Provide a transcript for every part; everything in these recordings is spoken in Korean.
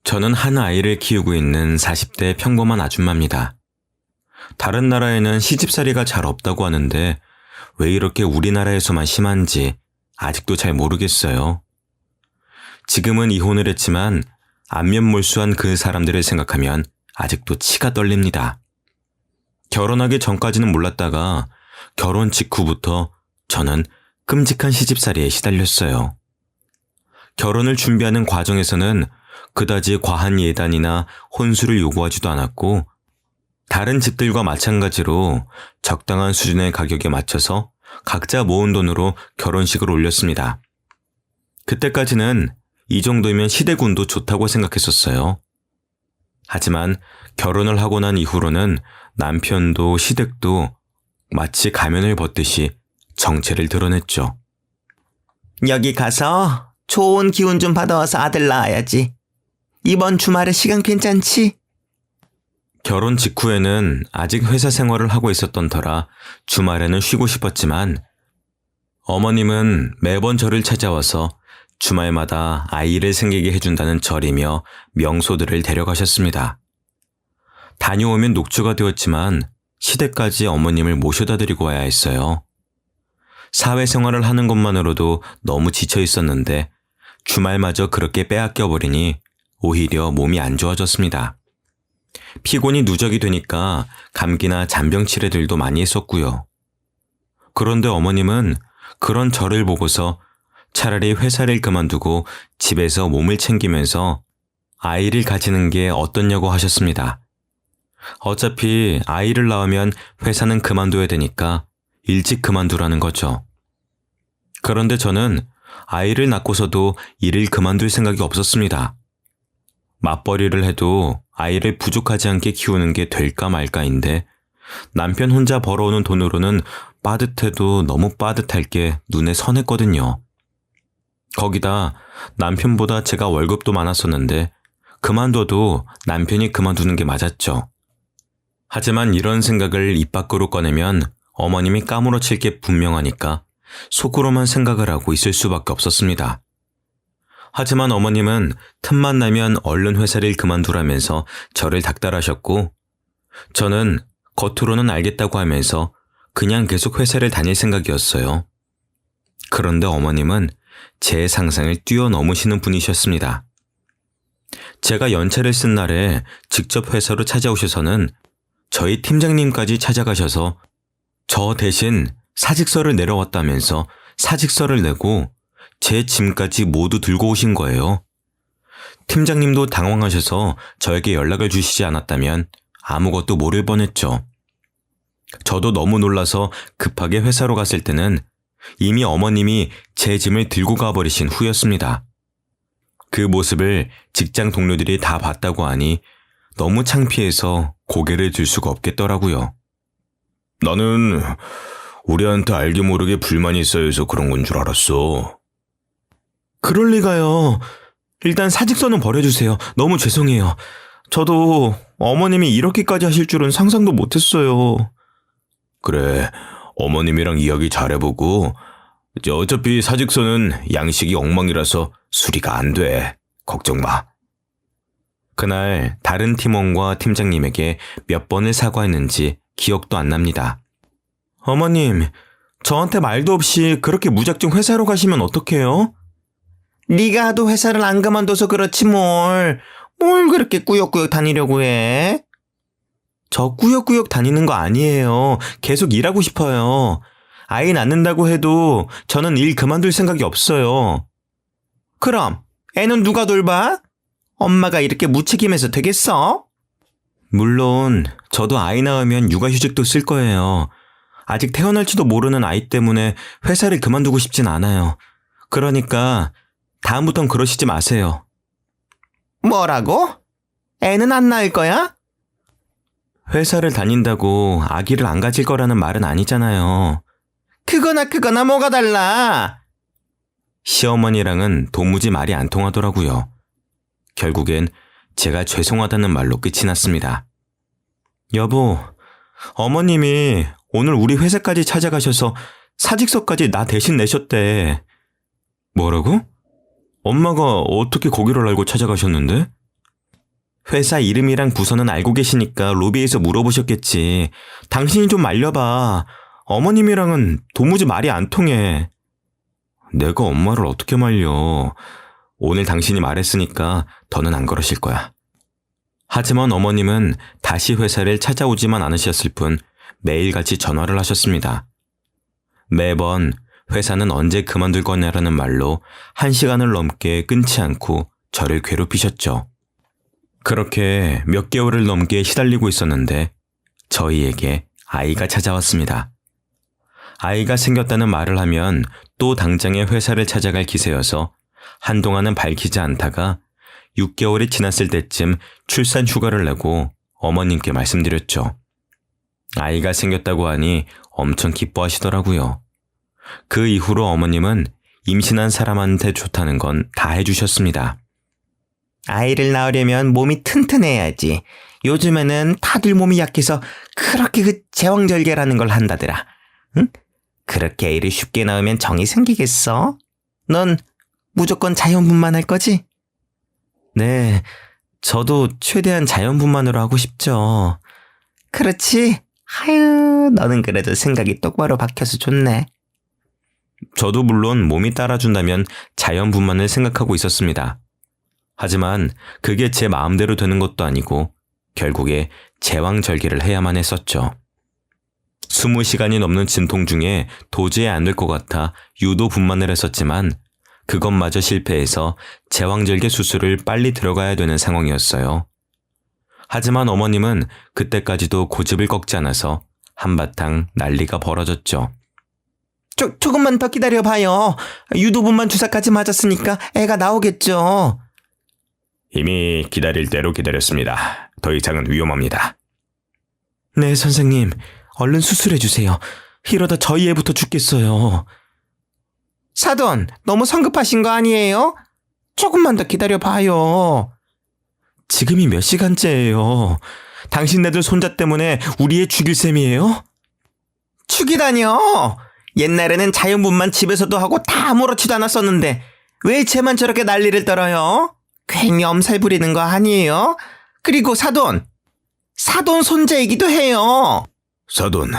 저는 한 아이를 키우고 있는 40대 평범한 아줌마입니다. 다른 나라에는 시집살이가 잘 없다고 하는데 왜 이렇게 우리나라에서만 심한지 아직도 잘 모르겠어요. 지금은 이혼을 했지만 안면몰수한 그 사람들을 생각하면 아직도 치가 떨립니다. 결혼하기 전까지는 몰랐다가 결혼 직후부터 저는 끔찍한 시집살이에 시달렸어요. 결혼을 준비하는 과정에서는 그다지 과한 예단이나 혼수를 요구하지도 않았고 다른 집들과 마찬가지로 적당한 수준의 가격에 맞춰서 각자 모은 돈으로 결혼식을 올렸습니다. 그때까지는 이 정도면 시댁운도 좋다고 생각했었어요. 하지만 결혼을 하고 난 이후로는 남편도 시댁도 마치 가면을 벗듯이 정체를 드러냈죠. 여기 가서 좋은 기운 좀 받아와서 아들 낳아야지. 이번 주말에 시간 괜찮지? 결혼 직후에는 아직 회사 생활을 하고 있었던 터라 주말에는 쉬고 싶었지만 어머님은 매번 저를 찾아와서 주말마다 아이를 생기게 해준다는 절이며 명소들을 데려가셨습니다. 다녀오면 녹초가 되었지만 시댁까지 어머님을 모셔다 드리고 와야 했어요. 사회생활을 하는 것만으로도 너무 지쳐 있었는데 주말마저 그렇게 빼앗겨버리니 오히려 몸이 안 좋아졌습니다. 피곤이 누적이 되니까 감기나 잔병 치레들도 많이 했었고요. 그런데 어머님은 그런 저를 보고서 차라리 회사를 그만두고 집에서 몸을 챙기면서 아이를 가지는 게 어떻냐고 하셨습니다. 어차피 아이를 낳으면 회사는 그만둬야 되니까 일찍 그만두라는 거죠. 그런데 저는 아이를 낳고서도 일을 그만둘 생각이 없었습니다. 맞벌이를 해도 아이를 부족하지 않게 키우는 게 될까 말까인데 남편 혼자 벌어오는 돈으로는 빠듯해도 너무 빠듯할 게 눈에 선했거든요. 거기다 남편보다 제가 월급도 많았었는데 그만둬도 남편이 그만두는 게 맞았죠. 하지만 이런 생각을 입 밖으로 꺼내면 어머님이 까무러칠 게 분명하니까 속으로만 생각을 하고 있을 수밖에 없었습니다. 하지만 어머님은 틈만 나면 얼른 회사를 그만두라면서 저를 닥달하셨고 저는 겉으로는 알겠다고 하면서 그냥 계속 회사를 다닐 생각이었어요. 그런데 어머님은 제 상상을 뛰어넘으시는 분이셨습니다. 제가 연차를 쓴 날에 직접 회사로 찾아오셔서는 저희 팀장님까지 찾아가셔서 저 대신 사직서를 내려왔다면서 사직서를 내고 제 짐까지 모두 들고 오신 거예요. 팀장님도 당황하셔서 저에게 연락을 주시지 않았다면 아무것도 모를 뻔했죠. 저도 너무 놀라서 급하게 회사로 갔을 때는 이미 어머님이 제 짐을 들고 가버리신 후였습니다. 그 모습을 직장 동료들이 다 봤다고 하니 너무 창피해서 고개를 들 수가 없겠더라고요. 나는 우리한테 알게 모르게 불만이 쌓여서 그런 건 줄 알았어. 그럴 리가요. 일단 사직서는 버려주세요. 너무 죄송해요. 저도 어머님이 이렇게까지 하실 줄은 상상도 못했어요. 그래, 어머님이랑 이야기 잘해보고 어차피 사직서는 양식이 엉망이라서 수리가 안 돼. 걱정 마. 그날 다른 팀원과 팀장님에게 몇 번을 사과했는지 기억도 안 납니다. 어머님, 저한테 말도 없이 그렇게 무작정 회사로 가시면 어떡해요? 네가 하도 회사를 안 그만둬서 그렇지 뭘 그렇게 꾸역꾸역 다니려고 해? 저 꾸역꾸역 다니는 거 아니에요. 계속 일하고 싶어요. 아이 낳는다고 해도 저는 일 그만둘 생각이 없어요. 그럼 애는 누가 돌봐? 엄마가 이렇게 무책임해서 되겠어? 물론 저도 아이 낳으면 육아휴직도 쓸 거예요. 아직 태어날지도 모르는 아이 때문에 회사를 그만두고 싶진 않아요. 그러니까 다음부턴 그러시지 마세요. 뭐라고? 애는 안 낳을 거야? 회사를 다닌다고 아기를 안 가질 거라는 말은 아니잖아요. 그거나 뭐가 달라? 시어머니랑은 도무지 말이 안 통하더라고요. 결국엔 제가 죄송하다는 말로 끝이 났습니다. 여보, 어머님이 오늘 우리 회사까지 찾아가셔서 사직서까지 나 대신 내셨대. 뭐라고? 엄마가 어떻게 거기를 알고 찾아가셨는데? 회사 이름이랑 부서는 알고 계시니까 로비에서 물어보셨겠지. 당신이 좀 말려봐. 어머님이랑은 도무지 말이 안 통해. 내가 엄마를 어떻게 말려. 오늘 당신이 말했으니까 더는 안 그러실 거야. 하지만 어머님은 다시 회사를 찾아오지만 않으셨을 뿐 매일같이 전화를 하셨습니다. 매번 회사는 언제 그만둘 거냐라는 말로 1시간을 넘게 끊지 않고 저를 괴롭히셨죠. 그렇게 몇 개월을 넘게 시달리고 있었는데 저희에게 아이가 찾아왔습니다. 아이가 생겼다는 말을 하면 또 당장에 회사를 찾아갈 기세여서 한동안은 밝히지 않다가 6개월이 지났을 때쯤 출산 휴가를 내고 어머님께 말씀드렸죠. 아이가 생겼다고 하니 엄청 기뻐하시더라고요. 그 이후로 어머님은 임신한 사람한테 좋다는 건 다 해주셨습니다. 아이를 낳으려면 몸이 튼튼해야지. 요즘에는 다들 몸이 약해서 그렇게 그 제왕절개라는 걸 한다더라. 응? 그렇게 애를 쉽게 낳으면 정이 생기겠어? 넌 무조건 자연분만할 거지? 네, 저도 최대한 자연분만으로 하고 싶죠. 그렇지? 아유, 너는 그래도 생각이 똑바로 박혀서 좋네. 저도 물론 몸이 따라준다면 자연분만을 생각하고 있었습니다. 하지만 그게 제 마음대로 되는 것도 아니고 결국에 제왕절개를 해야만 했었죠. 20시간이 넘는 진통 중에 도저히 안 될 것 같아 유도 분만을 했었지만 그것마저 실패해서 제왕절개 수술을 빨리 들어가야 되는 상황이었어요. 하지만 어머님은 그때까지도 고집을 꺾지 않아서 한바탕 난리가 벌어졌죠. 조금만 더 기다려봐요. 유도분만 주사까지 맞았으니까 애가 나오겠죠. 이미 기다릴 대로 기다렸습니다. 더 이상은 위험합니다. 네, 선생님. 얼른 수술해주세요. 이러다 저희 애부터 죽겠어요. 사돈, 너무 성급하신 거 아니에요? 조금만 더 기다려봐요. 지금이 몇 시간째예요? 당신네들 손자 때문에 우리 애 죽일 셈이에요? 죽이다뇨! 옛날에는 자연분만 집에서도 하고 다 아무렇지도 않았었는데 왜 쟤만 저렇게 난리를 떨어요? 괜히 엄살 부리는 거 아니에요? 그리고 사돈 손자이기도 해요. 사돈,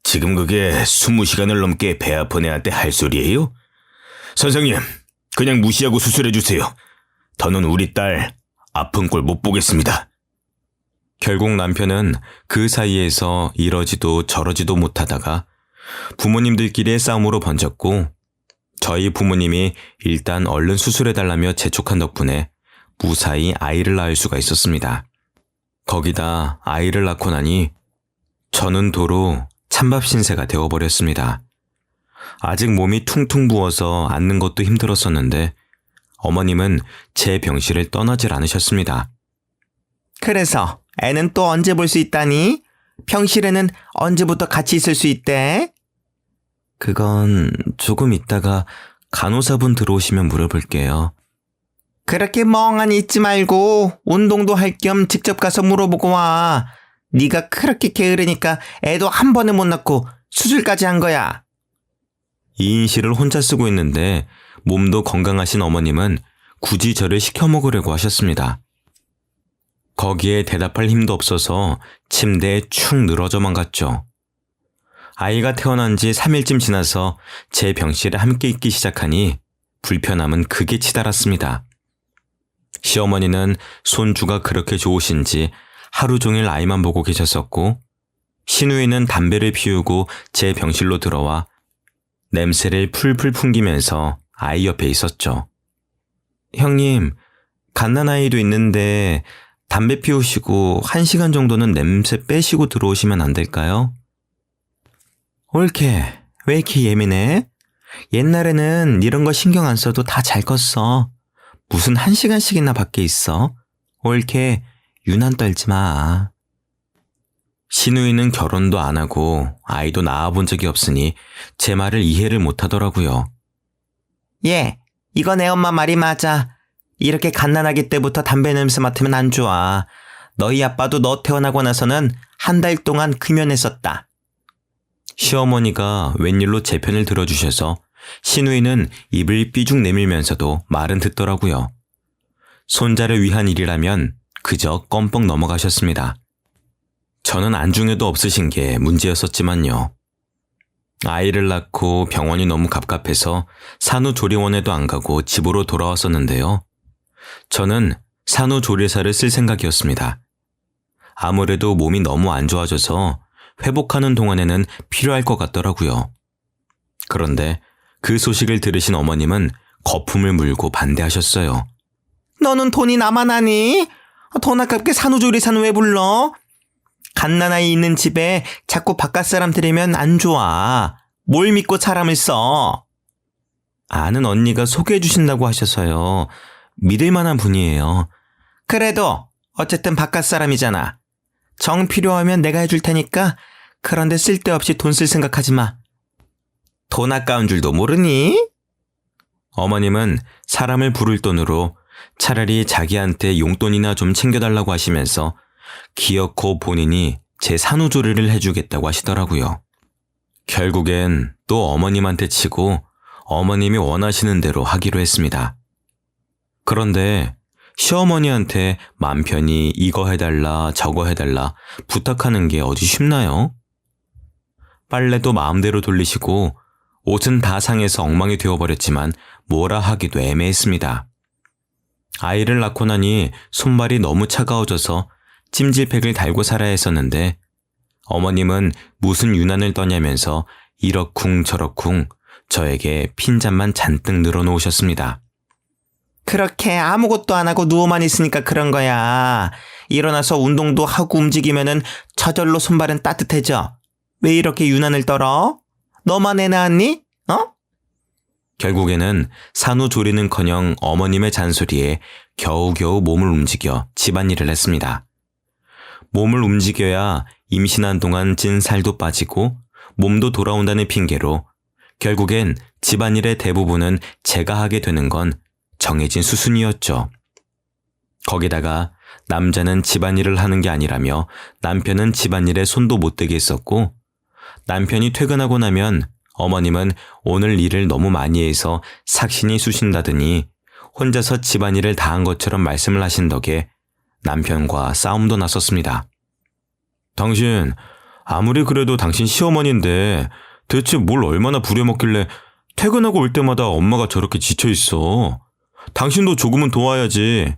지금 그게 20시간을 넘게 배 아픈 애한테 할 소리예요? 선생님, 그냥 무시하고 수술해주세요. 더는 우리 딸 아픈 꼴 못 보겠습니다. 결국 남편은 그 사이에서 이러지도 저러지도 못하다가 부모님들끼리의 싸움으로 번졌고 저희 부모님이 일단 얼른 수술해달라며 재촉한 덕분에 무사히 아이를 낳을 수가 있었습니다. 거기다 아이를 낳고 나니 저는 도로 찬밥 신세가 되어버렸습니다. 아직 몸이 퉁퉁 부어서 앉는 것도 힘들었었는데 어머님은 제 병실을 떠나질 않으셨습니다. 그래서 애는 또 언제 볼 수 있다니? 병실에는 언제부터 같이 있을 수 있대? 그건 조금 있다가 간호사분 들어오시면 물어볼게요. 그렇게 멍하니 있지 말고 운동도 할 겸 직접 가서 물어보고 와. 네가 그렇게 게으르니까 애도 한 번에 못 낳고 수술까지 한 거야. 2인실을 혼자 쓰고 있는데 몸도 건강하신 어머님은 굳이 저를 시켜 먹으려고 하셨습니다. 거기에 대답할 힘도 없어서 침대에 축 늘어져만 갔죠. 아이가 태어난 지 3일쯤 지나서 제 병실에 함께 있기 시작하니 불편함은 극에 치달았습니다. 시어머니는 손주가 그렇게 좋으신지 하루 종일 아이만 보고 계셨었고 시누이는 담배를 피우고 제 병실로 들어와 냄새를 풀풀 풍기면서 아이 옆에 있었죠. 형님, 갓난아이도 있는데 담배 피우시고 1시간 정도는 냄새 빼시고 들어오시면 안 될까요? 옳게, 왜 이렇게 예민해? 옛날에는 이런 거 신경 안 써도 다 잘 컸어. 무슨 1시간씩이나 밖에 있어? 옳게, 유난 떨지 마. 시누이는 결혼도 안 하고 아이도 낳아본 적이 없으니 제 말을 이해를 못 하더라고요. 예, 이거 내 엄마 말이 맞아. 이렇게 갓난아기 때부터 담배 냄새 맡으면 안 좋아. 너희 아빠도 너 태어나고 나서는 한 달 동안 금연했었다. 시어머니가 웬일로 제 편을 들어주셔서 시누이는 입을 삐죽 내밀면서도 말은 듣더라고요. 손자를 위한 일이라면 그저 껌뻑 넘어가셨습니다. 저는 안중에도 없으신 게 문제였었지만요. 아이를 낳고 병원이 너무 갑갑해서 산후조리원에도 안 가고 집으로 돌아왔었는데요. 저는 산후조리사를 쓸 생각이었습니다. 아무래도 몸이 너무 안 좋아져서 회복하는 동안에는 필요할 것 같더라고요. 그런데 그 소식을 들으신 어머님은 거품을 물고 반대하셨어요. 너는 돈이 나만 하니? 돈 아깝게 산후조리사는 왜 불러? 갓난아이 있는 집에 자꾸 바깥 사람 들이면 안 좋아. 뭘 믿고 사람을 써? 아는 언니가 소개해 주신다고 하셔서요. 믿을 만한 분이에요. 그래도 어쨌든 바깥 사람이잖아. 정 필요하면 내가 해줄 테니까 그런데 쓸데없이 돈 쓸 생각하지 마. 돈 아까운 줄도 모르니? 어머님은 사람을 부를 돈으로 차라리 자기한테 용돈이나 좀 챙겨달라고 하시면서 기어코 본인이 제 산후조리를 해주겠다고 하시더라고요. 결국엔 또 어머님한테 치고 어머님이 원하시는 대로 하기로 했습니다. 그런데 시어머니한테 맘 편히 이거 해달라 저거 해달라 부탁하는 게 어디 쉽나요? 빨래도 마음대로 돌리시고 옷은 다 상해서 엉망이 되어버렸지만 뭐라 하기도 애매했습니다. 아이를 낳고 나니 손발이 너무 차가워져서 찜질팩을 달고 살아야 했었는데 어머님은 무슨 유난을 떠냐면서 이러쿵 저러쿵 저에게 핀잔만 잔뜩 늘어놓으셨습니다. 그렇게 아무것도 안 하고 누워만 있으니까 그런 거야. 일어나서 운동도 하고 움직이면은 저절로 손발은 따뜻해져. 왜 이렇게 유난을 떨어? 너만 애 낳았니? 어? 결국에는 산후조리는커녕 어머님의 잔소리에 겨우겨우 몸을 움직여 집안일을 했습니다. 몸을 움직여야 임신한 동안 찐 살도 빠지고 몸도 돌아온다는 핑계로 결국엔 집안일의 대부분은 제가 하게 되는 건 정해진 수순이었죠. 거기다가 남자는 집안일을 하는 게 아니라며 남편은 집안일에 손도 못 대게 했었고 남편이 퇴근하고 나면 어머님은 오늘 일을 너무 많이 해서 삭신이 쑤신다더니 혼자서 집안일을 다 한 것처럼 말씀을 하신 덕에 남편과 싸움도 났었습니다. 당신 아무리 그래도 당신 시어머니인데 대체 뭘 얼마나 부려먹길래 퇴근하고 올 때마다 엄마가 저렇게 지쳐있어. 당신도 조금은 도와야지.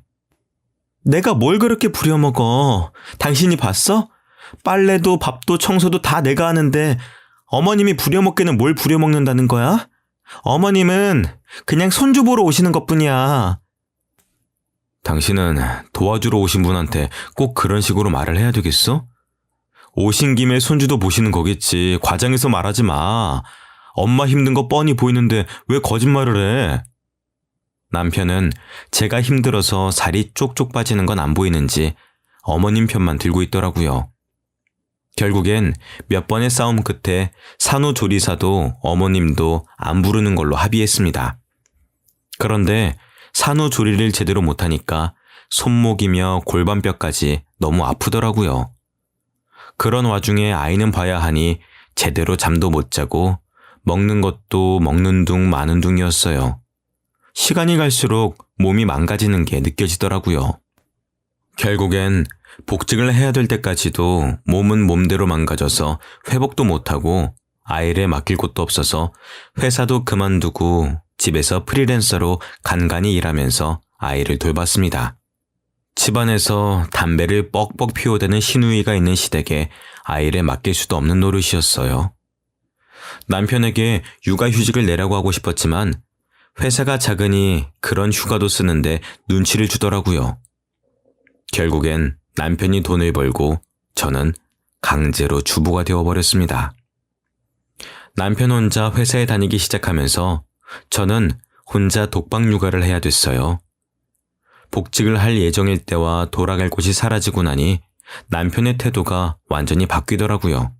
내가 뭘 그렇게 부려먹어. 당신이 봤어? 빨래도 밥도 청소도 다 내가 하는데 어머님이 부려먹기는 뭘 부려먹는다는 거야? 어머님은 그냥 손주 보러 오시는 것뿐이야. 당신은 도와주러 오신 분한테 꼭 그런 식으로 말을 해야 되겠어? 오신 김에 손주도 보시는 거겠지. 과장해서 말하지 마. 엄마 힘든 거 뻔히 보이는데 왜 거짓말을 해? 남편은 제가 힘들어서 살이 쪽쪽 빠지는 건 안 보이는지 어머님 편만 들고 있더라고요. 결국엔 몇 번의 싸움 끝에 산후조리사도 어머님도 안 부르는 걸로 합의했습니다. 그런데 산후조리를 제대로 못하니까 손목이며 골반뼈까지 너무 아프더라고요. 그런 와중에 아이는 봐야 하니 제대로 잠도 못 자고 먹는 것도 먹는 둥 마는 둥이었어요. 시간이 갈수록 몸이 망가지는 게 느껴지더라고요. 결국엔 복직을 해야 될 때까지도 몸은 몸대로 망가져서 회복도 못하고 아이를 맡길 곳도 없어서 회사도 그만두고 집에서 프리랜서로 간간히 일하면서 아이를 돌봤습니다. 집안에서 담배를 뻑뻑 피워대는 시누이가 있는 시댁에 아이를 맡길 수도 없는 노릇이었어요. 남편에게 육아휴직을 내라고 하고 싶었지만 회사가 작으니 그런 휴가도 쓰는데 눈치를 주더라고요. 결국엔 남편이 돈을 벌고 저는 강제로 주부가 되어버렸습니다. 남편 혼자 회사에 다니기 시작하면서 저는 혼자 독박 육아를 해야 됐어요. 복직을 할 예정일 때와 돌아갈 곳이 사라지고 나니 남편의 태도가 완전히 바뀌더라고요.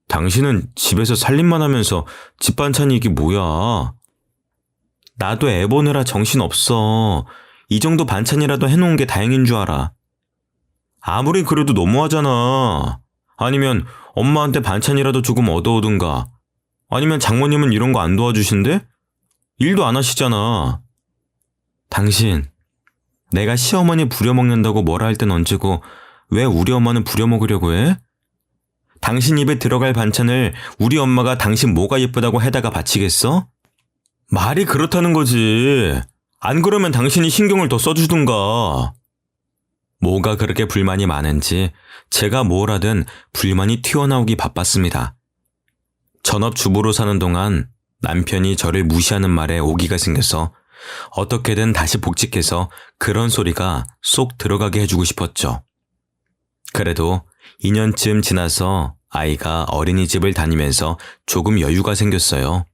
당신은 집에서 살림만 하면서 집 반찬이 이게 뭐야? 나도 애 보느라 정신없어. 이 정도 반찬이라도 해놓은 게 다행인 줄 알아. 아무리 그래도 너무하잖아. 아니면 엄마한테 반찬이라도 조금 얻어오든가. 아니면 장모님은 이런 거 안 도와주신대? 일도 안 하시잖아. 당신, 내가 시어머니 부려먹는다고 뭐라 할 땐 언제고 왜 우리 엄마는 부려먹으려고 해? 당신 입에 들어갈 반찬을 우리 엄마가 당신 뭐가 예쁘다고 해다가 바치겠어? 말이 그렇다는 거지. 안 그러면 당신이 신경을 더 써주든가. 뭐가 그렇게 불만이 많은지 제가 뭘 하든 불만이 튀어나오기 바빴습니다. 전업주부로 사는 동안 남편이 저를 무시하는 말에 오기가 생겨서 어떻게든 다시 복직해서 그런 소리가 쏙 들어가게 해주고 싶었죠. 그래도 2년쯤 지나서 아이가 어린이집을 다니면서 조금 여유가 생겼어요.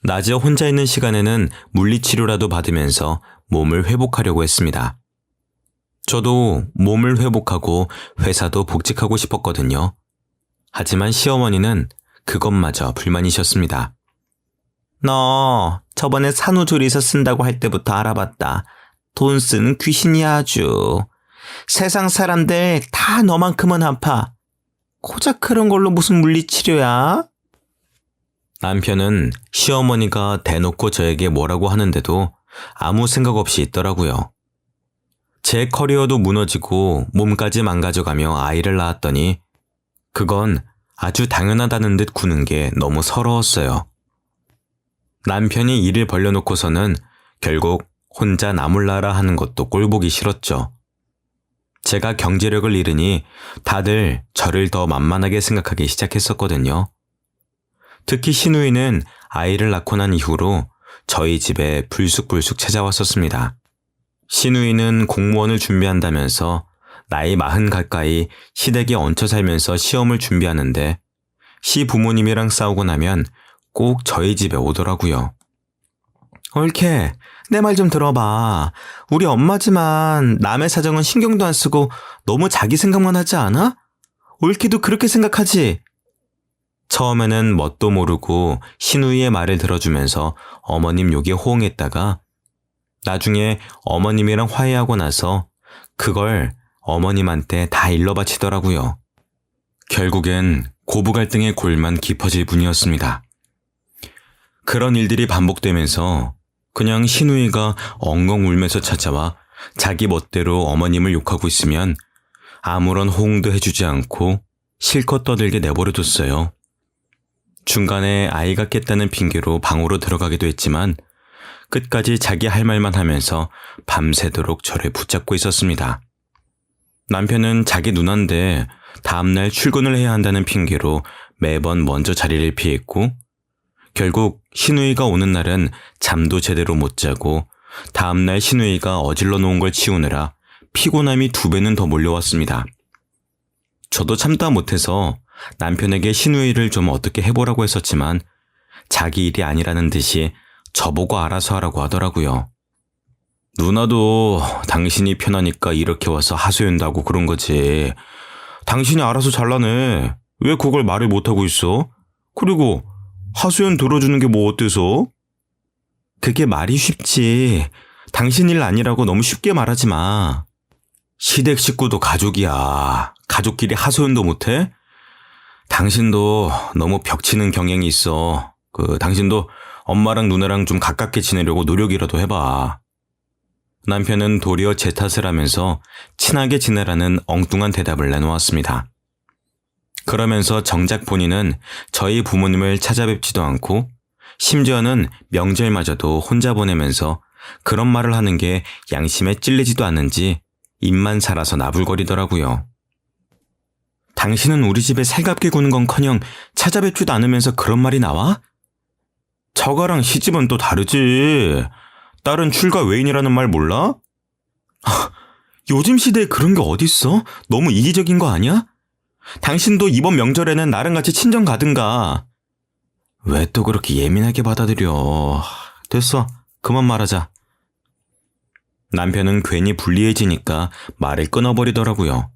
낮에 혼자 있는 시간에는 물리치료라도 받으면서 몸을 회복하려고 했습니다. 저도 몸을 회복하고 회사도 복직하고 싶었거든요. 하지만 시어머니는 그것마저 불만이셨습니다. 너 저번에 산후조리사 쓴다고 할 때부터 알아봤다. 돈 쓰는 귀신이야 아주. 세상 사람들 다 너만큼은 아파. 고작 그런 걸로 무슨 물리치료야? 남편은 시어머니가 대놓고 저에게 뭐라고 하는데도 아무 생각 없이 있더라고요. 제 커리어도 무너지고 몸까지 망가져가며 아이를 낳았더니 그건 아주 당연하다는 듯 구는 게 너무 서러웠어요. 남편이 일을 벌려놓고서는 결국 혼자 나몰라라 하는 것도 꼴보기 싫었죠. 제가 경제력을 잃으니 다들 저를 더 만만하게 생각하기 시작했었거든요. 특히 시누이는 아이를 낳고 난 이후로 저희 집에 불쑥불쑥 찾아왔었습니다. 시누이는 공무원을 준비한다면서 나이 40 가까이 시댁에 얹혀 살면서 시험을 준비하는데 시부모님이랑 싸우고 나면 꼭 저희 집에 오더라고요. 옳게 내 말 좀 들어봐. 우리 엄마지만 남의 사정은 신경도 안 쓰고 너무 자기 생각만 하지 않아? 옳게도 그렇게 생각하지? 처음에는 뭣도 모르고 시누이의 말을 들어주면서 어머님 욕에 호응했다가 나중에 어머님이랑 화해하고 나서 그걸 어머님한테 다 일러바치더라고요. 결국엔 고부 갈등의 골만 깊어질 뿐이었습니다. 그런 일들이 반복되면서 그냥 시누이가 엉엉 울면서 찾아와 자기 멋대로 어머님을 욕하고 있으면 아무런 호응도 해주지 않고 실컷 떠들게 내버려뒀어요. 중간에 아이가 깼다는 핑계로 방으로 들어가기도 했지만 끝까지 자기 할 말만 하면서 밤새도록 저를 붙잡고 있었습니다. 남편은 자기 누난데 다음날 출근을 해야 한다는 핑계로 매번 먼저 자리를 피했고 결국 시누이가 오는 날은 잠도 제대로 못 자고 다음날 시누이가 어질러 놓은 걸 치우느라 피곤함이 2배는 더 몰려왔습니다. 저도 참다 못해서 남편에게 시누이를 좀 어떻게 해보라고 했었지만 자기 일이 아니라는 듯이 저보고 알아서 하라고 하더라고요. 누나도 당신이 편하니까 이렇게 와서 하소연도 하고 그런 거지. 당신이 알아서 잘라내. 왜 그걸 말을 못하고 있어? 그리고 하소연 들어주는 게 뭐 어때서? 그게 말이 쉽지. 당신 일 아니라고 너무 쉽게 말하지 마. 시댁 식구도 가족이야. 가족끼리 하소연도 못해? 당신도 너무 벽치는 경향이 있어. 당신도 엄마랑 누나랑 좀 가깝게 지내려고 노력이라도 해봐. 남편은 도리어 제 탓을 하면서 친하게 지내라는 엉뚱한 대답을 내놓았습니다. 그러면서 정작 본인은 저희 부모님을 찾아뵙지도 않고 심지어는 명절마저도 혼자 보내면서 그런 말을 하는 게 양심에 찔리지도 않는지 입만 살아서 나불거리더라고요. 당신은 우리 집에 살갑게 구는 건커녕 찾아뵙지도 않으면서 그런 말이 나와? 저거랑 시집은 또 다르지. 딸은 출가 외인이라는 말 몰라? 요즘 시대에 그런 게 어딨어? 너무 이기적인 거 아니야? 당신도 이번 명절에는 나랑 같이 친정 가든가. 왜 또 그렇게 예민하게 받아들여. 됐어. 그만 말하자. 남편은 괜히 불리해지니까 말을 끊어버리더라고요.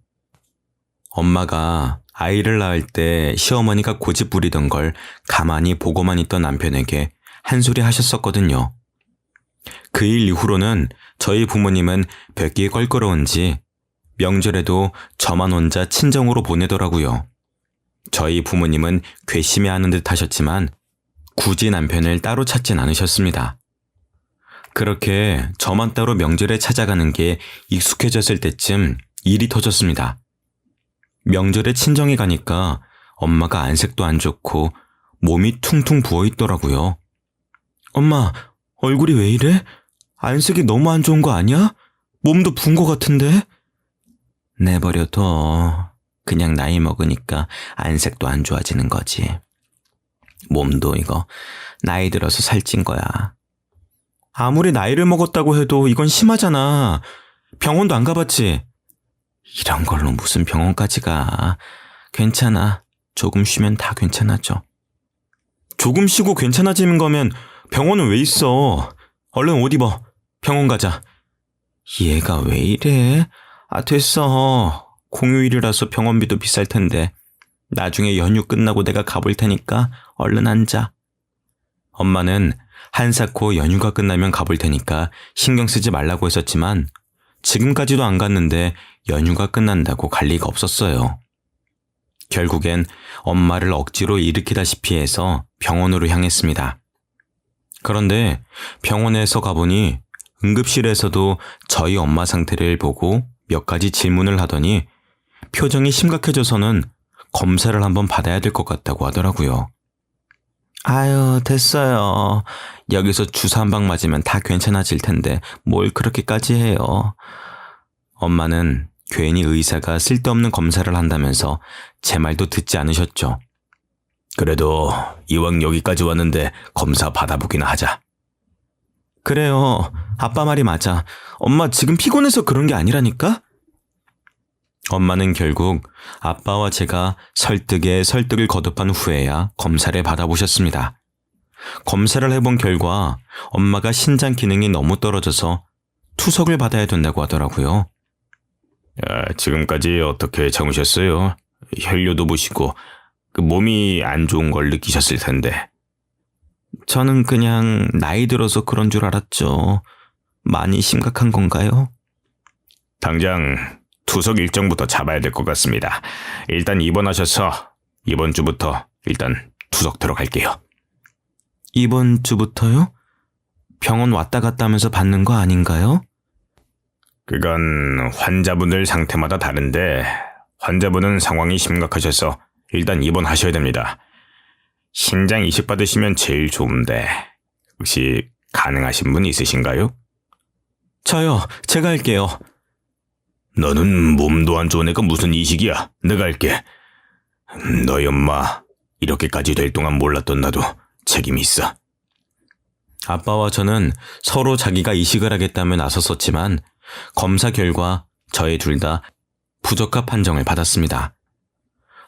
엄마가 아이를 낳을 때 시어머니가 고집 부리던 걸 가만히 보고만 있던 남편에게 한 소리 하셨었거든요. 그 일 이후로는 저희 부모님은 뵙기 껄끄러운지 명절에도 저만 혼자 친정으로 보내더라고요. 저희 부모님은 괘씸해하는 듯 하셨지만 굳이 남편을 따로 찾진 않으셨습니다. 그렇게 저만 따로 명절에 찾아가는 게 익숙해졌을 때쯤 일이 터졌습니다. 명절에 친정에 가니까 엄마가 안색도 안 좋고 몸이 퉁퉁 부어있더라고요. 엄마, 얼굴이 왜 이래? 안색이 너무 안 좋은 거 아니야? 몸도 부은 거 같은데? 내버려둬. 그냥 나이 먹으니까 안색도 안 좋아지는 거지. 몸도 이거 나이 들어서 살찐 거야. 아무리 나이를 먹었다고 해도 이건 심하잖아. 병원도 안 가봤지? 이런 걸로 무슨 병원까지 가. 괜찮아. 조금 쉬면 다 괜찮아져. 조금 쉬고 괜찮아지는 거면 병원은 왜 있어? 얼른 옷 입어. 병원 가자. 얘가 왜 이래? 됐어. 공휴일이라서 병원비도 비쌀 텐데. 나중에 연휴 끝나고 내가 가볼 테니까 얼른 앉아. 엄마는 한사코 연휴가 끝나면 가볼 테니까 신경 쓰지 말라고 했었지만 지금까지도 안 갔는데 연휴가 끝난다고 갈 리가 없었어요. 결국엔 엄마를 억지로 일으키다시피 해서 병원으로 향했습니다. 그런데 병원에서 가보니 응급실에서도 저희 엄마 상태를 보고 몇 가지 질문을 하더니 표정이 심각해져서는 검사를 한번 받아야 될 것 같다고 하더라고요. 아유, 됐어요. 여기서 주사 한 방 맞으면 다 괜찮아질 텐데 뭘 그렇게까지 해요. 엄마는 괜히 의사가 쓸데없는 검사를 한다면서 제 말도 듣지 않으셨죠. 그래도 이왕 여기까지 왔는데 검사 받아보기나 하자. 그래요. 아빠 말이 맞아. 엄마 지금 피곤해서 그런 게 아니라니까? 엄마는 결국 아빠와 제가 설득에 설득을 거듭한 후에야 검사를 받아보셨습니다. 검사를 해본 결과 엄마가 신장 기능이 너무 떨어져서 투석을 받아야 된다고 하더라고요. 지금까지 어떻게 참으셨어요? 혈뇨도 보시고 몸이 안 좋은 걸 느끼셨을 텐데. 저는 그냥 나이 들어서 그런 줄 알았죠. 많이 심각한 건가요? 당장 투석 일정부터 잡아야 될 것 같습니다. 일단 입원하셔서 이번 주부터 일단 투석 들어갈게요. 이번 주부터요? 병원 왔다 갔다 하면서 받는 거 아닌가요? 그건 환자분들 상태마다 다른데 환자분은 상황이 심각하셔서 일단 입원하셔야 됩니다. 신장 이식 받으시면 제일 좋은데 혹시 가능하신 분 있으신가요? 저요. 제가 할게요. 너는 몸도 안 좋은 애가 무슨 이식이야. 내가 할게. 너희 엄마 이렇게까지 될 동안 몰랐던 나도 책임이 있어. 아빠와 저는 서로 자기가 이식을 하겠다며 나섰었지만 검사 결과 저희 둘 다 부적합 판정을 받았습니다.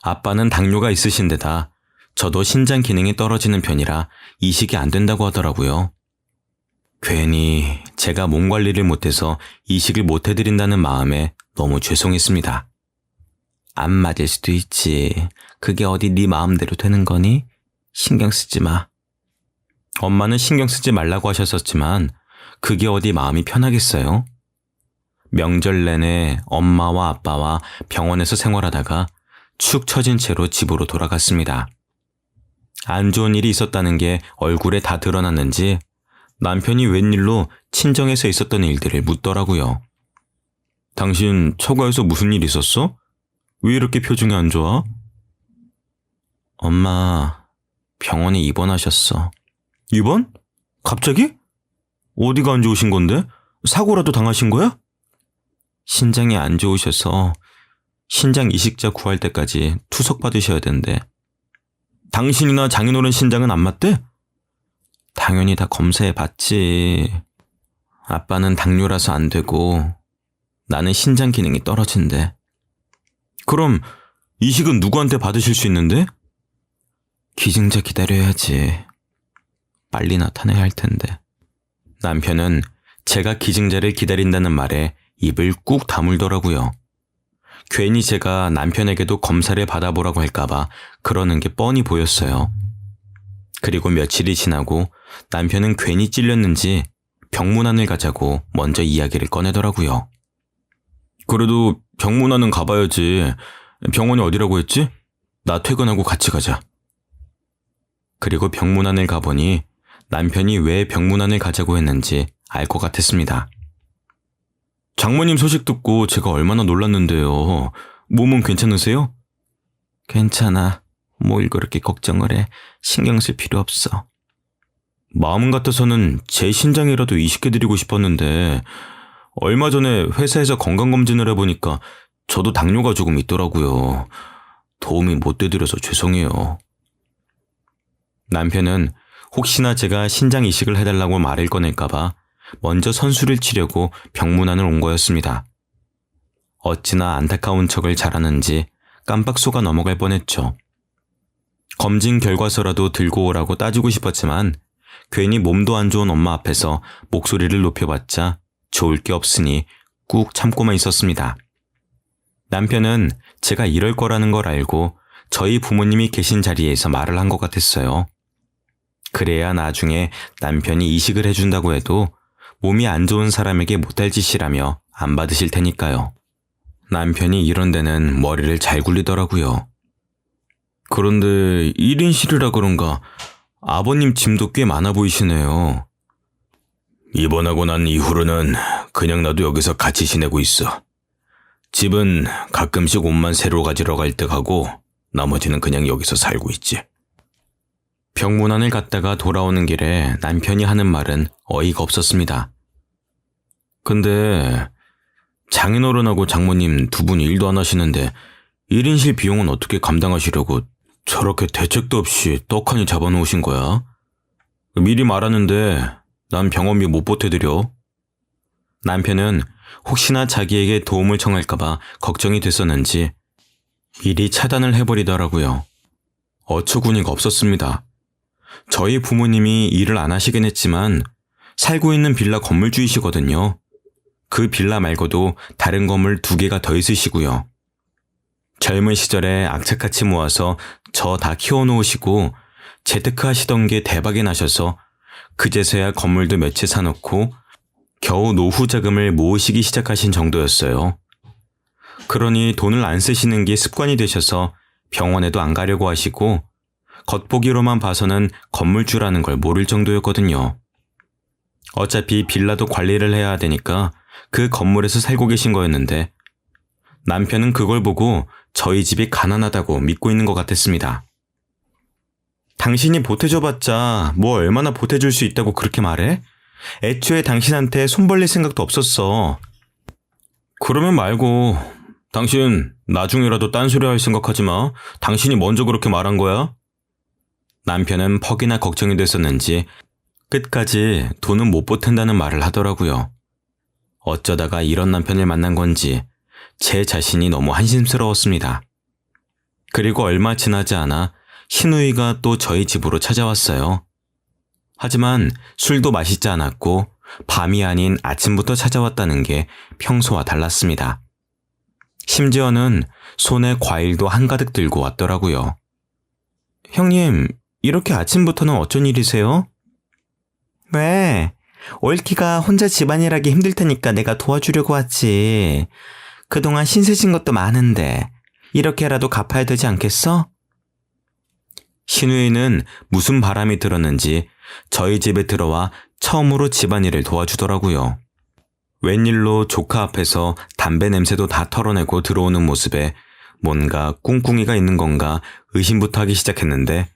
아빠는 당뇨가 있으신 데다 저도 신장 기능이 떨어지는 편이라 이식이 안 된다고 하더라고요. 괜히 제가 몸 관리를 못해서 이식을 못 해드린다는 마음에 너무 죄송했습니다. 안 맞을 수도 있지. 그게 어디 네 마음대로 되는 거니? 신경 쓰지 마. 엄마는 신경 쓰지 말라고 하셨었지만 그게 어디 마음이 편하겠어요? 명절 내내 엄마와 아빠와 병원에서 생활하다가 축 처진 채로 집으로 돌아갔습니다. 안 좋은 일이 있었다는 게 얼굴에 다 드러났는지 남편이 웬일로 친정에서 있었던 일들을 묻더라고요. 당신 처가에서 무슨 일 있었어? 왜 이렇게 표정이 안 좋아? 엄마, 병원에 입원하셨어. 입원? 갑자기? 어디가 안 좋으신 건데? 사고라도 당하신 거야? 신장이 안 좋으셔서 신장 이식자 구할 때까지 투석 받으셔야 된대. 당신이나 장인어른 신장은 안 맞대? 당연히 다 검사해 봤지. 아빠는 당뇨라서 안 되고 나는 신장 기능이 떨어진대. 그럼 이식은 누구한테 받으실 수 있는데? 기증자 기다려야지. 빨리 나타나야 할 텐데. 남편은 제가 기증자를 기다린다는 말에 입을 꾹 다물더라고요. 괜히 제가 남편에게도 검사를 받아보라고 할까봐 그러는 게 뻔히 보였어요. 그리고 며칠이 지나고 남편은 괜히 찔렸는지 병문안을 가자고 먼저 이야기를 꺼내더라고요. 그래도 병문안은 가봐야지. 병원이 어디라고 했지? 나 퇴근하고 같이 가자. 그리고 병문안을 가보니 남편이 왜 병문안을 가자고 했는지 알 것 같았습니다. 장모님 소식 듣고 제가 얼마나 놀랐는데요. 몸은 괜찮으세요? 괜찮아. 뭘 그렇게 걱정을 해. 신경 쓸 필요 없어. 마음 같아서는 제 신장이라도 이식해드리고 싶었는데 얼마 전에 회사에서 건강검진을 해보니까 저도 당뇨가 조금 있더라고요. 도움이 못 돼드려서 죄송해요. 남편은 혹시나 제가 신장 이식을 해달라고 말을 꺼낼까봐 먼저 선수를 치려고 병문안을 온 거였습니다. 어찌나 안타까운 척을 잘하는지 깜빡 속아 넘어갈 뻔했죠. 검진 결과서라도 들고 오라고 따지고 싶었지만 괜히 몸도 안 좋은 엄마 앞에서 목소리를 높여봤자 좋을 게 없으니 꾹 참고만 있었습니다. 남편은 제가 이럴 거라는 걸 알고 저희 부모님이 계신 자리에서 말을 한 것 같았어요. 그래야 나중에 남편이 이식을 해준다고 해도 몸이 안 좋은 사람에게 못할 짓이라며 안 받으실 테니까요. 남편이 이런 데는 머리를 잘 굴리더라고요. 그런데 1인실이라 그런가 아버님 짐도 꽤 많아 보이시네요. 입원하고 난 이후로는 그냥 나도 여기서 같이 지내고 있어. 집은 가끔씩 옷만 새로 가지러 갈 때 가고 나머지는 그냥 여기서 살고 있지. 병문안을 갔다가 돌아오는 길에 남편이 하는 말은 어이가 없었습니다. 근데 장인어른하고 장모님 두 분 일도 안 하시는데 1인실 비용은 어떻게 감당하시려고 저렇게 대책도 없이 떡하니 잡아놓으신 거야? 미리 말하는데 난 병원비 못 보태드려. 남편은 혹시나 자기에게 도움을 청할까봐 걱정이 됐었는지 미리 차단을 해버리더라고요. 어처구니가 없었습니다. 저희 부모님이 일을 안 하시긴 했지만 살고 있는 빌라 건물주이시거든요. 그 빌라 말고도 다른 건물 2개가 더 있으시고요. 젊은 시절에 악착같이 모아서 저 다 키워놓으시고 재테크 하시던 게 대박이 나셔서 그제서야 건물도 몇 채 사놓고 겨우 노후 자금을 모으시기 시작하신 정도였어요. 그러니 돈을 안 쓰시는 게 습관이 되셔서 병원에도 안 가려고 하시고 겉보기로만 봐서는 건물주라는 걸 모를 정도였거든요. 어차피 빌라도 관리를 해야 되니까 그 건물에서 살고 계신 거였는데 남편은 그걸 보고 저희 집이 가난하다고 믿고 있는 것 같았습니다. 당신이 보태줘봤자 뭐 얼마나 보태줄 수 있다고 그렇게 말해? 애초에 당신한테 손 벌릴 생각도 없었어. 그러면 말고 당신 나중에라도 딴소리 할 생각하지 마. 당신이 먼저 그렇게 말한 거야. 남편은 퍽이나 걱정이 됐었는지 끝까지 돈은 못 보탠다는 말을 하더라고요. 어쩌다가 이런 남편을 만난 건지 제 자신이 너무 한심스러웠습니다. 그리고 얼마 지나지 않아 신우이가 또 저희 집으로 찾아왔어요. 하지만 술도 마시지 않았고 밤이 아닌 아침부터 찾아왔다는 게 평소와 달랐습니다. 심지어는 손에 과일도 한가득 들고 왔더라고요. 형님, 이렇게 아침부터는 어쩐 일이세요? 왜? 올키가 혼자 집안일하기 힘들 테니까 내가 도와주려고 왔지. 그동안 신세진 것도 많은데 이렇게라도 갚아야 되지 않겠어? 신우이는 무슨 바람이 들었는지 저희 집에 들어와 처음으로 집안일을 도와주더라고요. 웬일로 조카 앞에서 담배 냄새도 다 털어내고 들어오는 모습에 뭔가 꿍꿍이가 있는 건가 의심부터 하기 시작했는데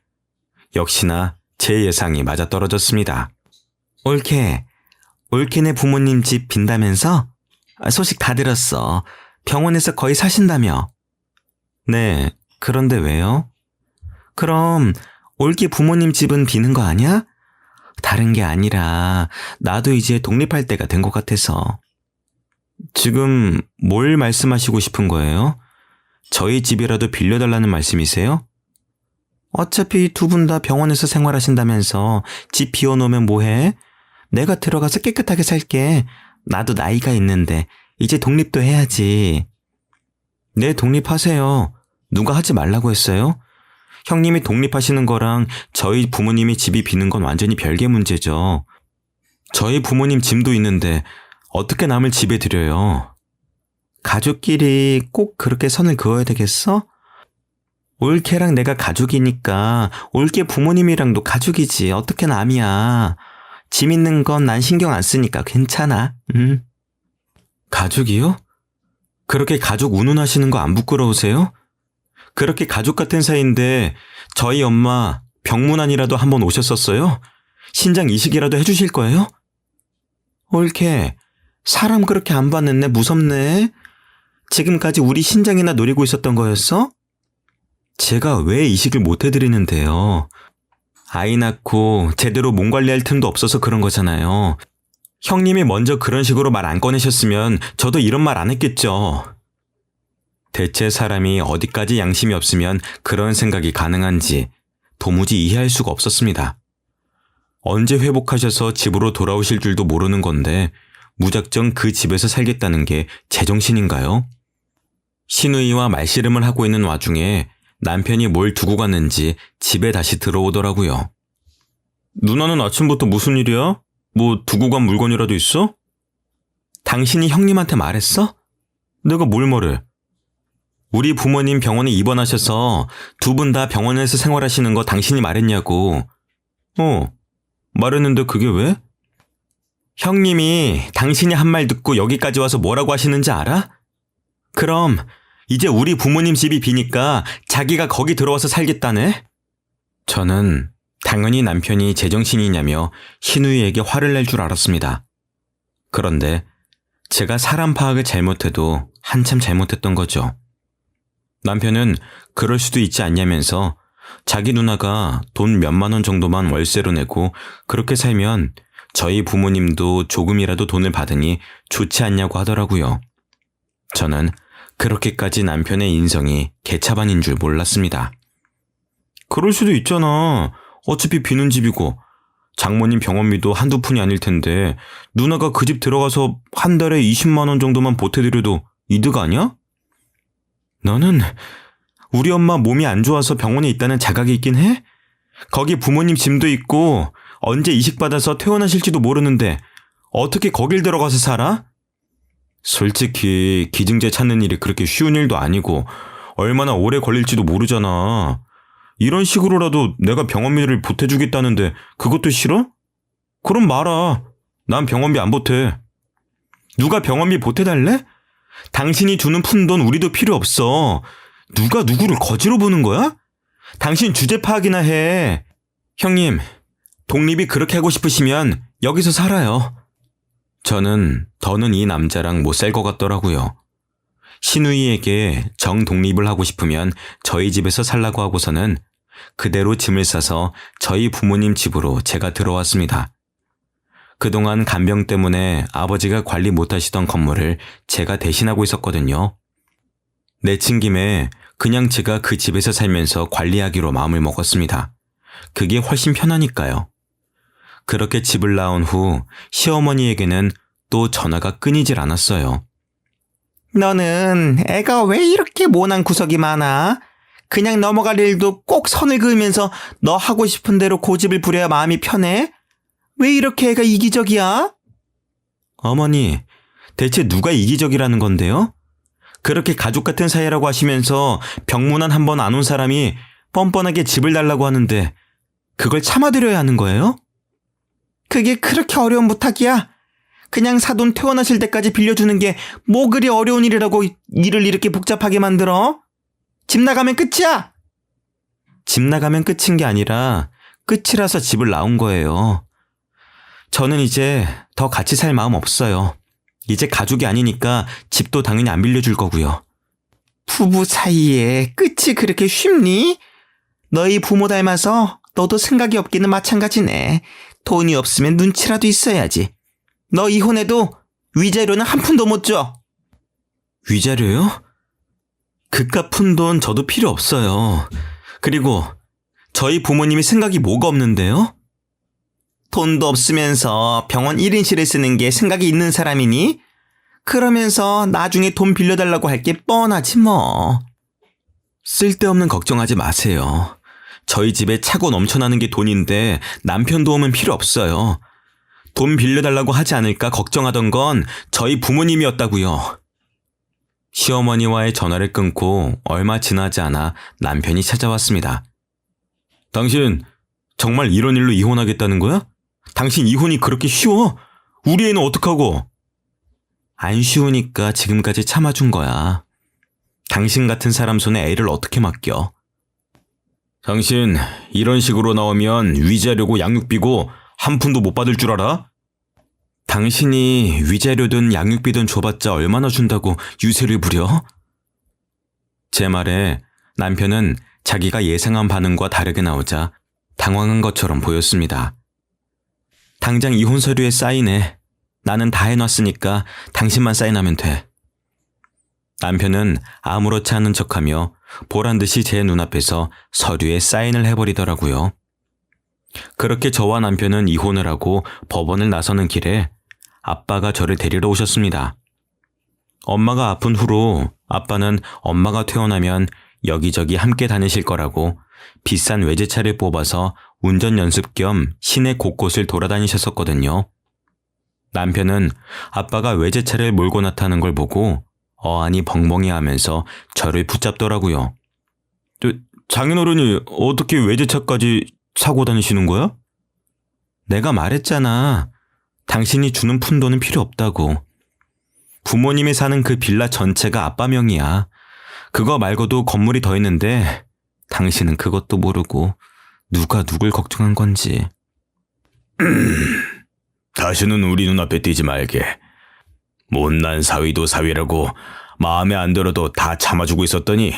역시나 제 예상이 맞아떨어졌습니다. 올케네 부모님 집 빈다면서? 소식 다 들었어. 병원에서 거의 사신다며. 네, 그런데 왜요? 그럼 올케 부모님 집은 비는 거 아니야? 다른 게 아니라 나도 이제 독립할 때가 된 것 같아서. 지금 뭘 말씀하시고 싶은 거예요? 저희 집이라도 빌려달라는 말씀이세요? 어차피 두 분 다 병원에서 생활하신다면서 집 비워놓으면 뭐해? 내가 들어가서 깨끗하게 살게. 나도 나이가 있는데 이제 독립도 해야지. 네, 독립하세요. 누가 하지 말라고 했어요? 형님이 독립하시는 거랑 저희 부모님이 집이 비는 건 완전히 별개 문제죠. 저희 부모님 짐도 있는데 어떻게 남을 집에 들여요? 가족끼리 꼭 그렇게 선을 그어야 되겠어? 올케랑 내가 가족이니까 올케 부모님이랑도 가족이지. 어떻게 남이야. 짐 있는 건 난 신경 안 쓰니까 괜찮아. 가족이요? 그렇게 가족 운운하시는 거 안 부끄러우세요? 그렇게 가족 같은 사이인데 저희 엄마 병문안이라도 한번 오셨었어요? 신장 이식이라도 해주실 거예요? 옳게 사람 그렇게 안 봤는데 무섭네. 지금까지 우리 신장이나 노리고 있었던 거였어? 제가 왜 이식을 못 해드리는데요? 아이 낳고 제대로 몸 관리할 틈도 없어서 그런 거잖아요. 형님이 먼저 그런 식으로 말 안 꺼내셨으면 저도 이런 말 안 했겠죠. 대체 사람이 어디까지 양심이 없으면 그런 생각이 가능한지 도무지 이해할 수가 없었습니다. 언제 회복하셔서 집으로 돌아오실 줄도 모르는 건데 무작정 그 집에서 살겠다는 게 제정신인가요? 시누이와 말씨름을 하고 있는 와중에 남편이 뭘 두고 갔는지 집에 다시 들어오더라고요. 누나는 아침부터 무슨 일이야? 뭐 두고 간 물건이라도 있어? 당신이 형님한테 말했어? 내가 뭘 말해? 우리 부모님 병원에 입원하셔서 두 분 다 병원에서 생활하시는 거 당신이 말했냐고. 말했는데 그게 왜? 형님이 당신이 한 말 듣고 여기까지 와서 뭐라고 하시는지 알아? 그럼 이제 우리 부모님 집이 비니까 자기가 거기 들어와서 살겠다네? 저는 당연히 남편이 제정신이냐며 신우이에게 화를 낼 줄 알았습니다. 그런데 제가 사람 파악을 잘못해도 한참 잘못했던 거죠. 남편은 그럴 수도 있지 않냐면서 자기 누나가 돈 몇만 원 정도만 월세로 내고 그렇게 살면 저희 부모님도 조금이라도 돈을 받으니 좋지 않냐고 하더라고요. 저는 그렇게까지 남편의 인성이 개차반인 줄 몰랐습니다. 그럴 수도 있잖아. 어차피 비는 집이고 장모님 병원비도 한두 푼이 아닐 텐데 누나가 그 집 들어가서 한 달에 20만 원 정도만 보태드려도 이득 아니야? 너는 우리 엄마 몸이 안 좋아서 병원에 있다는 자각이 있긴 해? 거기 부모님 짐도 있고 언제 이식받아서 퇴원하실지도 모르는데 어떻게 거길 들어가서 살아? 솔직히 기증제 찾는 일이 그렇게 쉬운 일도 아니고 얼마나 오래 걸릴지도 모르잖아. 이런 식으로라도 내가 병원비를 보태주겠다는데 그것도 싫어? 그럼 말아. 난 병원비 안 보태. 누가 병원비 보태달래? 당신이 주는 푼돈 우리도 필요 없어. 누가 누구를 거지로 보는 거야? 당신 주제 파악이나 해. 형님, 독립이 그렇게 하고 싶으시면 여기서 살아요. 저는 더는 이 남자랑 못 살 것 같더라고요. 신우이에게 정독립을 하고 싶으면 저희 집에서 살라고 하고서는 그대로 짐을 싸서 저희 부모님 집으로 제가 들어왔습니다. 그동안 간병 때문에 아버지가 관리 못하시던 건물을 제가 대신하고 있었거든요. 내친 김에 그냥 제가 그 집에서 살면서 관리하기로 마음을 먹었습니다. 그게 훨씬 편하니까요. 그렇게 집을 나온 후 시어머니에게는 또 전화가 끊이질 않았어요. 너는 애가 왜 이렇게 모난 구석이 많아? 그냥 넘어갈 일도 꼭 선을 그으면서 너 하고 싶은 대로 고집을 부려야 마음이 편해? 왜 이렇게 애가 이기적이야? 어머니, 대체 누가 이기적이라는 건데요? 그렇게 가족 같은 사이라고 하시면서 병문안 한 번 안 온 사람이 뻔뻔하게 집을 달라고 하는데 그걸 참아드려야 하는 거예요? 그게 그렇게 어려운 부탁이야? 그냥 사돈 퇴원하실 때까지 빌려주는 게 뭐 그리 어려운 일이라고 일을 이렇게 복잡하게 만들어? 집 나가면 끝이야! 집 나가면 끝인 게 아니라 끝이라서 집을 나온 거예요. 저는 이제 더 같이 살 마음 없어요. 이제 가족이 아니니까 집도 당연히 안 빌려줄 거고요. 부부 사이에 끝이 그렇게 쉽니? 너희 부모 닮아서 너도 생각이 없기는 마찬가지네. 돈이 없으면 눈치라도 있어야지. 너 이혼해도 위자료는 한 푼도 못 줘. 위자료요? 그깟 푼돈 저도 필요 없어요. 그리고 저희 부모님이 생각이 뭐가 없는데요? 돈도 없으면서 병원 1인실을 쓰는 게 생각이 있는 사람이니? 그러면서 나중에 돈 빌려달라고 할 게 뻔하지 뭐. 쓸데없는 걱정하지 마세요. 저희 집에 차고 넘쳐나는 게 돈인데 남편 도움은 필요 없어요. 돈 빌려달라고 하지 않을까 걱정하던 건 저희 부모님이었다고요. 시어머니와의 전화를 끊고 얼마 지나지 않아 남편이 찾아왔습니다. 당신 정말 이런 일로 이혼하겠다는 거야? 당신 이혼이 그렇게 쉬워? 우리 애는 어떡하고? 안 쉬우니까 지금까지 참아준 거야. 당신 같은 사람 손에 애를 어떻게 맡겨? 당신 이런 식으로 나오면 위자료고 양육비고 한 푼도 못 받을 줄 알아? 당신이 위자료든 양육비든 줘봤자 얼마나 준다고 유세를 부려? 제 말에 남편은 자기가 예상한 반응과 다르게 나오자 당황한 것처럼 보였습니다. 당장 이혼 서류에 사인해. 나는 다 해놨으니까 당신만 사인하면 돼. 남편은 아무렇지 않은 척하며 보란듯이 제 눈앞에서 서류에 사인을 해버리더라고요. 그렇게 저와 남편은 이혼을 하고 법원을 나서는 길에 아빠가 저를 데리러 오셨습니다. 엄마가 아픈 후로 아빠는 엄마가 퇴원하면 여기저기 함께 다니실 거라고 비싼 외제차를 뽑아서 운전 연습 겸 시내 곳곳을 돌아다니셨었거든요. 남편은 아빠가 외제차를 몰고 나타나는 걸 보고 어안이 벙벙해 하면서 저를 붙잡더라고요. 장인어른이 어떻게 외제차까지 사고 다니시는 거야? 내가 말했잖아. 당신이 주는 푼돈은 필요 없다고. 부모님이 사는 그 빌라 전체가 아빠 명이야. 그거 말고도 건물이 더 있는데 당신은 그것도 모르고 누가 누굴 걱정한 건지. 다시는 우리 눈앞에 띄지 말게. 못난 사위도 사위라고 마음에 안 들어도 다 참아주고 있었더니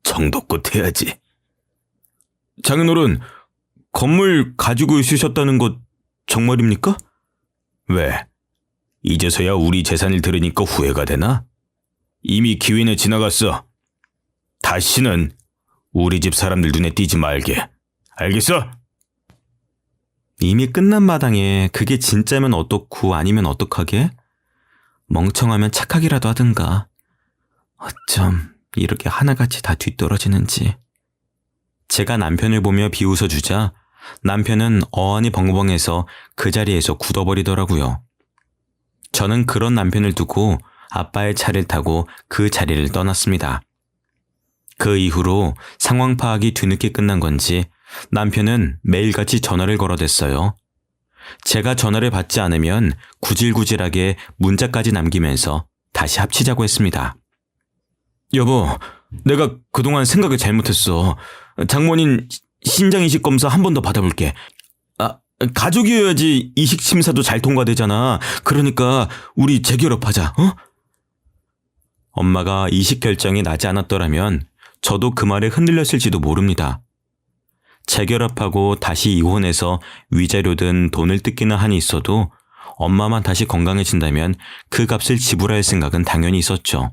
정도껏 해야지. 장인어른, 건물 가지고 있으셨다는 것 정말입니까? 왜? 이제서야 우리 재산을 들으니까 후회가 되나? 이미 기회는 지나갔어. 다시는 우리 집 사람들 눈에 띄지 말게. 알겠어? 이미 끝난 마당에 그게 진짜면 어떻고 아니면 어떡하게? 멍청하면 착하기라도 하든가. 어쩜 이렇게 하나같이 다 뒤떨어지는지. 제가 남편을 보며 비웃어주자 남편은 어안이 벙벙해서 그 자리에서 굳어버리더라고요. 저는 그런 남편을 두고 아빠의 차를 타고 그 자리를 떠났습니다. 그 이후로 상황 파악이 뒤늦게 끝난 건지 남편은 매일같이 전화를 걸어댔어요. 제가 전화를 받지 않으면 구질구질하게 문자까지 남기면서 다시 합치자고 했습니다. 여보, 내가 그동안 생각을 잘못했어. 장모님 신장이식 검사 한 번 더 받아볼게. 가족이어야지 이식 심사도 잘 통과되잖아. 그러니까 우리 재결합하자, 어? 엄마가 이식 결정이 나지 않았더라면 저도 그 말에 흔들렸을지도 모릅니다. 재결합하고 다시 이혼해서 위자료든 돈을 뜯기는 한이 있어도 엄마만 다시 건강해진다면 그 값을 지불할 생각은 당연히 있었죠.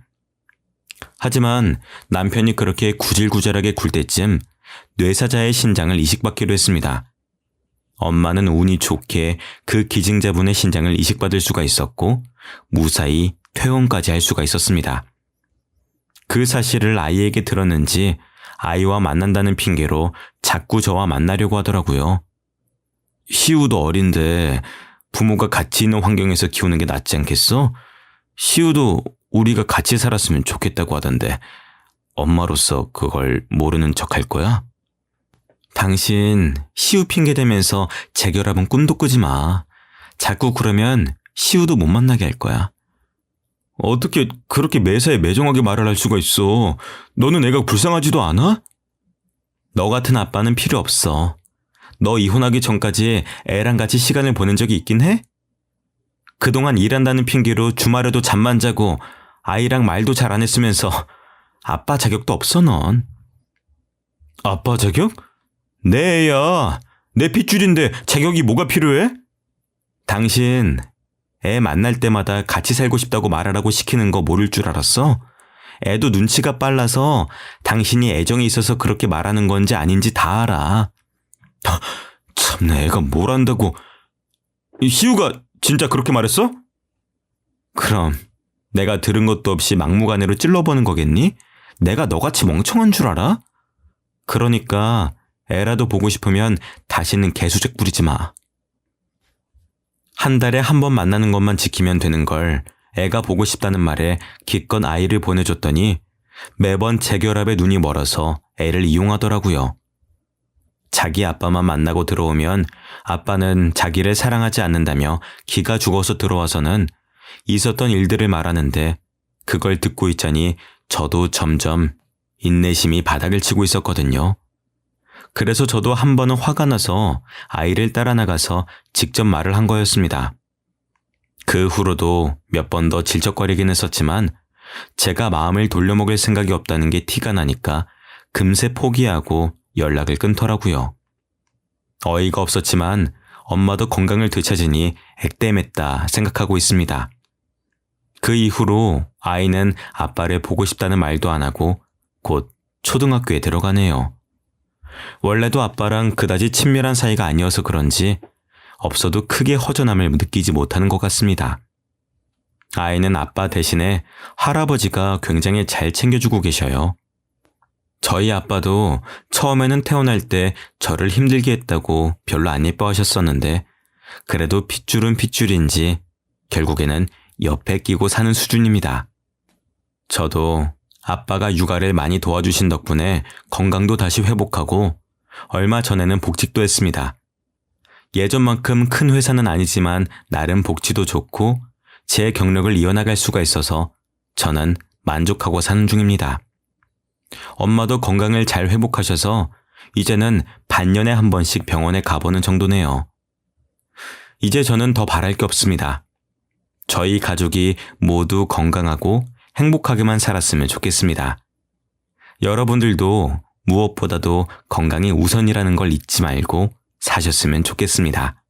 하지만 남편이 그렇게 구질구질하게 굴 때쯤 뇌사자의 신장을 이식받기로 했습니다. 엄마는 운이 좋게 그 기증자분의 신장을 이식받을 수가 있었고 무사히 퇴원까지 할 수가 있었습니다. 그 사실을 아이에게 들었는지 아이와 만난다는 핑계로 자꾸 저와 만나려고 하더라고요. 시우도 어린데 부모가 같이 있는 환경에서 키우는 게 낫지 않겠어? 시우도 우리가 같이 살았으면 좋겠다고 하던데 엄마로서 그걸 모르는 척 할 거야? 당신 시우 핑계 대면서 재결합은 꿈도 꾸지 마. 자꾸 그러면 시우도 못 만나게 할 거야. 어떻게 그렇게 매사에 매정하게 말을 할 수가 있어? 너는 애가 불쌍하지도 않아? 너 같은 아빠는 필요 없어. 너 이혼하기 전까지 애랑 같이 시간을 보낸 적이 있긴 해? 그동안 일한다는 핑계로 주말에도 잠만 자고 아이랑 말도 잘 안 했으면서 아빠 자격도 없어 넌. 아빠 자격? 내 애야. 내 핏줄인데 자격이 뭐가 필요해? 당신 애 만날 때마다 같이 살고 싶다고 말하라고 시키는 거 모를 줄 알았어? 애도 눈치가 빨라서 당신이 애정이 있어서 그렇게 말하는 건지 아닌지 다 알아. 참내 애가 뭘 안다고. 시우가 진짜 그렇게 말했어? 그럼 내가 들은 것도 없이 막무가내로 찔러보는 거겠니? 내가 너같이 멍청한 줄 알아? 그러니까 애라도 보고 싶으면 다시는 개수작 부리지 마. 한 달에 한 번 만나는 것만 지키면 되는 걸 애가 보고 싶다는 말에 기껏 아이를 보내줬더니 매번 재결합에 눈이 멀어서 애를 이용하더라고요. 자기 아빠만 만나고 들어오면 아빠는 자기를 사랑하지 않는다며 기가 죽어서 들어와서는 있었던 일들을 말하는데 그걸 듣고 있자니 저도 점점 인내심이 바닥을 치고 있었거든요. 그래서 저도 한 번은 화가 나서 아이를 따라 나가서 직접 말을 한 거였습니다. 그 후로도 몇 번 더 질척거리긴 했었지만 제가 마음을 돌려먹을 생각이 없다는 게 티가 나니까 금세 포기하고 연락을 끊더라고요. 어이가 없었지만 엄마도 건강을 되찾으니 액땜했다 생각하고 있습니다. 그 이후로 아이는 아빠를 보고 싶다는 말도 안 하고 곧 초등학교에 들어가네요. 원래도 아빠랑 그다지 친밀한 사이가 아니어서 그런지 없어도 크게 허전함을 느끼지 못하는 것 같습니다. 아이는 아빠 대신에 할아버지가 굉장히 잘 챙겨주고 계셔요. 저희 아빠도 처음에는 태어날 때 저를 힘들게 했다고 별로 안 예뻐하셨었는데 그래도 핏줄은 핏줄인지 결국에는 옆에 끼고 사는 수준입니다. 저도 아빠가 육아를 많이 도와주신 덕분에 건강도 다시 회복하고 얼마 전에는 복직도 했습니다. 예전만큼 큰 회사는 아니지만 나름 복지도 좋고 제 경력을 이어나갈 수가 있어서 저는 만족하고 사는 중입니다. 엄마도 건강을 잘 회복하셔서 이제는 반년에 한 번씩 병원에 가보는 정도네요. 이제 저는 더 바랄 게 없습니다. 저희 가족이 모두 건강하고 행복하게만 살았으면 좋겠습니다. 여러분들도 무엇보다도 건강이 우선이라는 걸 잊지 말고 사셨으면 좋겠습니다.